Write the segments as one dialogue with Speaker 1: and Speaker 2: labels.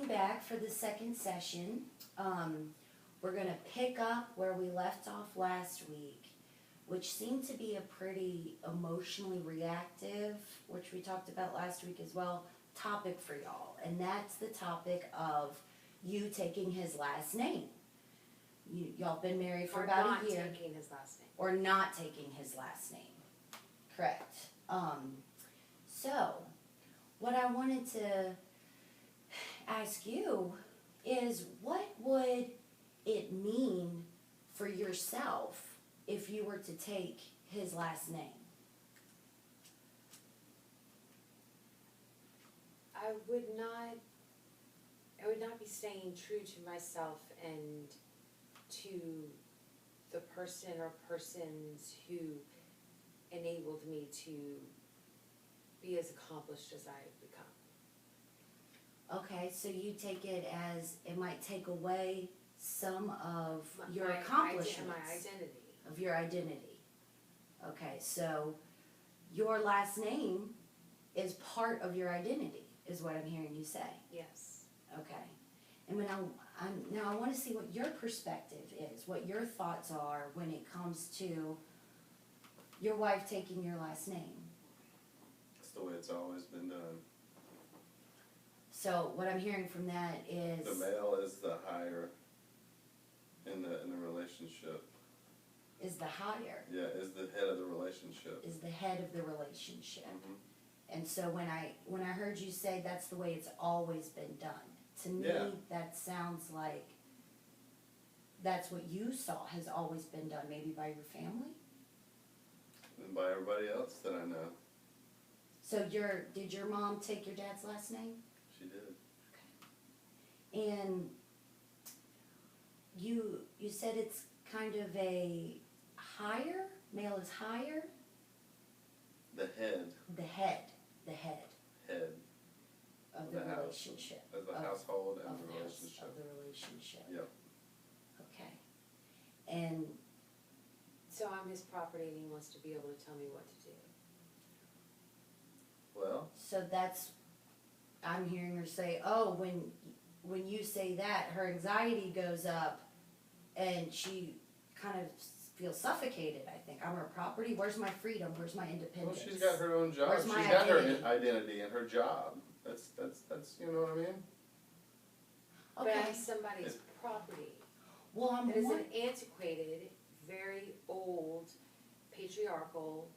Speaker 1: coming back for the second session. We're going to pick up where we left off last week, which seemed to be a pretty emotionally reactive, which we talked about last week as well, topic for y'all. And that's the topic of you taking his last name. Y'all been married for about a year.
Speaker 2: Or not taking his last name.
Speaker 1: Or not taking his last name. Correct. So, what I wanted to ask you is, what would it mean for yourself if you were to take his last name?
Speaker 2: I would not be staying true to myself and to the person or persons who enabled me to be as accomplished as I've become.
Speaker 1: Okay, so you take it as it might take away some of your
Speaker 2: My
Speaker 1: accomplishments.
Speaker 2: My identity.
Speaker 1: Of your identity. Okay, so your last name is part of your identity, is what I'm hearing you say.
Speaker 2: Yes.
Speaker 1: Okay. And now I want to see what your perspective is, what your thoughts are when it comes to your wife taking your last name.
Speaker 3: That's the way it's always been done.
Speaker 1: So what I'm hearing from that is
Speaker 3: The male is the higher in the relationship.
Speaker 1: is the higher,
Speaker 3: Yeah, is the head of the relationship.
Speaker 1: is the head of the relationship.
Speaker 3: Mm-hmm.
Speaker 1: And so when I heard you say that's the way it's always been done, to me
Speaker 3: Yeah.
Speaker 1: that sounds like that's what you saw has always been done, maybe by your family?
Speaker 3: And by everybody else that I know.
Speaker 1: So did your mom take your dad's last name?
Speaker 3: She did.
Speaker 1: And you said it's kind of a higher, male is higher?
Speaker 3: The head.
Speaker 1: The head
Speaker 3: Head.
Speaker 1: of
Speaker 3: Of
Speaker 1: the
Speaker 3: the house.
Speaker 1: relationship.
Speaker 3: Of the
Speaker 1: Of-
Speaker 3: household and
Speaker 1: of
Speaker 3: the
Speaker 1: the house,
Speaker 3: relationship.
Speaker 1: of the relationship.
Speaker 3: Yep.
Speaker 1: Okay. And
Speaker 2: So I'm his property and he wants to be able to tell me what to do.
Speaker 3: Well,
Speaker 1: so that's, I'm hearing her say, oh, when you say that, her anxiety goes up and she kind of feels suffocated, I think. I'm her property, where's my freedom, where's my
Speaker 3: well,
Speaker 1: independence?
Speaker 3: she's got her own job.
Speaker 1: Where's
Speaker 3: She's
Speaker 1: my
Speaker 3: got her
Speaker 1: identity?
Speaker 3: identity and her job. That's you know what I mean?
Speaker 2: But
Speaker 1: Okay,
Speaker 2: I'm somebody's property.
Speaker 1: well,
Speaker 2: It is an antiquated, very old, patriarchal.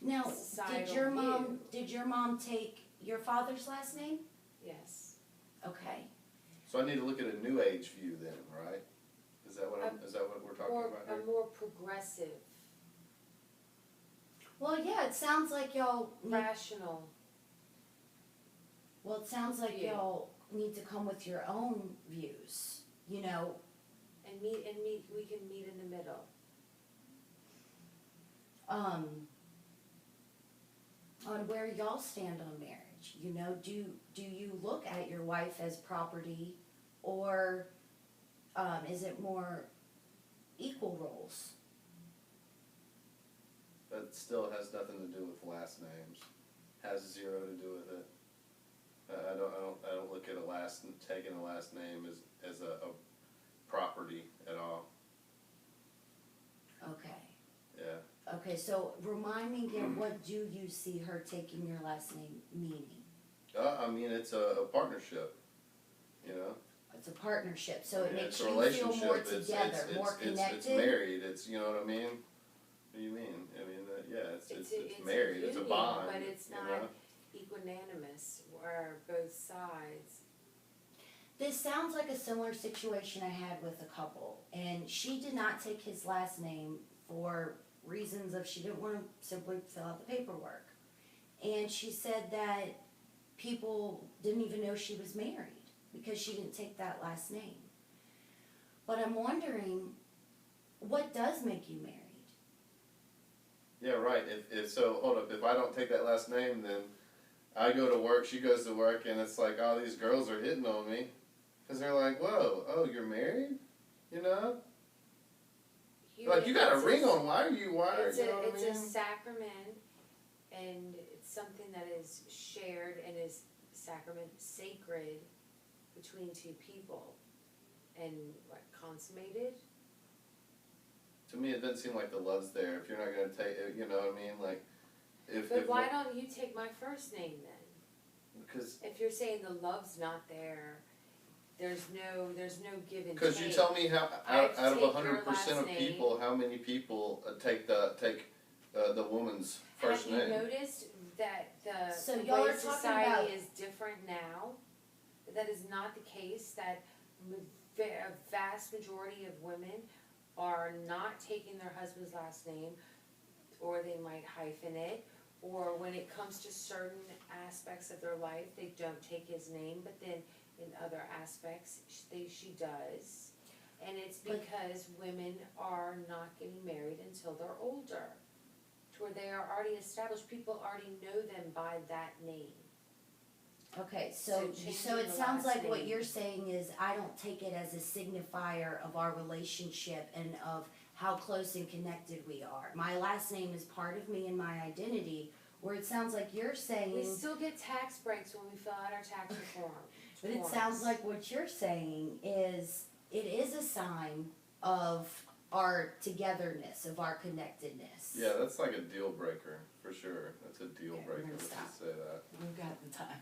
Speaker 1: now,
Speaker 2: societal
Speaker 1: did your mom take your father's last name?
Speaker 2: Yes.
Speaker 1: Okay,
Speaker 3: So I need to look at a new age view then, right? Is that what we're talking
Speaker 2: Or
Speaker 3: about here?
Speaker 2: a more progressive,
Speaker 1: well, yeah, it sounds like y'all
Speaker 2: rational.
Speaker 1: well, it sounds like
Speaker 2: view.
Speaker 1: y'all need to come with your own views, you know.
Speaker 2: And we can meet in the middle.
Speaker 1: On where y'all stand on marriage, you know, do you look at your wife as property, or is it more equal roles?
Speaker 3: That still has nothing to do with last names. Has zero to do with it. I don't look at taking a last name as a property at all.
Speaker 1: Okay.
Speaker 3: Yeah.
Speaker 1: Okay, so remind me again, what do you see her taking your last name meaning?
Speaker 3: I mean, it's a partnership, you know?
Speaker 1: It's a partnership, so it
Speaker 3: Yeah,
Speaker 1: makes
Speaker 3: it's a
Speaker 1: you feel more
Speaker 3: relationship.
Speaker 1: together, more connected.
Speaker 3: It's married, it's, you know what I mean? What do you mean? I mean, yeah, it's married, it's a
Speaker 2: union,
Speaker 3: bond,
Speaker 2: but it's
Speaker 3: you
Speaker 2: not
Speaker 3: know?
Speaker 2: equanimous, where both sides.
Speaker 1: This sounds like a similar situation I had with a couple, and she did not take his last name for reasons of she didn't want to simply fill out the paperwork. And she said that people didn't even know she was married because she didn't take that last name. But I'm wondering, what does make you married?
Speaker 3: Yeah, right, hold up, if I don't take that last name, then I go to work, she goes to work, and it's like all these girls are hitting on me. Because they're like, whoa, oh, you're married? You know? Like, you got a ring on, why are you, you know what I mean?
Speaker 2: It's a sacrament, and it's something that is shared and is sacrament sacred between two people and what, consummated?
Speaker 3: To me, it doesn't seem like the love's there. If you're not gonna take it, you know what I mean? Like,
Speaker 2: But why don't you take my first name then?
Speaker 3: Because
Speaker 2: If you're saying the love's not there, there's no give and take.
Speaker 3: Because you tell me how
Speaker 2: I have to
Speaker 3: out of
Speaker 2: take
Speaker 3: 100%
Speaker 2: your last
Speaker 3: of
Speaker 2: name.
Speaker 3: people, how many people take the woman's first
Speaker 2: Have
Speaker 3: name?
Speaker 2: you noticed that
Speaker 1: So
Speaker 2: the
Speaker 1: y'all
Speaker 2: way
Speaker 1: are talking
Speaker 2: society
Speaker 1: about-
Speaker 2: is different now? That is not the case, that a vast majority of women are not taking their husband's last name, or they might hyphen it, or when it comes to certain aspects of their life, they don't take his name, but then in other aspects, she does. And it's
Speaker 1: But-
Speaker 2: because women are not getting married until they're older, to where they are already established, people already know them by that name.
Speaker 1: Okay,
Speaker 2: So
Speaker 1: so
Speaker 2: changing
Speaker 1: it
Speaker 2: the
Speaker 1: sounds
Speaker 2: last
Speaker 1: like what
Speaker 2: name.
Speaker 1: you're saying is I don't take it as a signifier of our relationship and of how close and connected we are. My last name is part of me and my identity, where it sounds like you're saying,
Speaker 2: We still get tax breaks when we fill out our tax reform.
Speaker 1: but it sounds like what you're saying is it is a sign of our togetherness, of our connectedness.
Speaker 3: Yeah, that's like a deal breaker for sure. That's a deal
Speaker 1: Okay,
Speaker 3: breaker
Speaker 1: we're
Speaker 3: if
Speaker 1: gonna
Speaker 3: you
Speaker 1: stop.
Speaker 3: say that.
Speaker 1: We've got the time.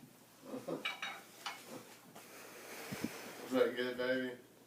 Speaker 3: Is that good, baby?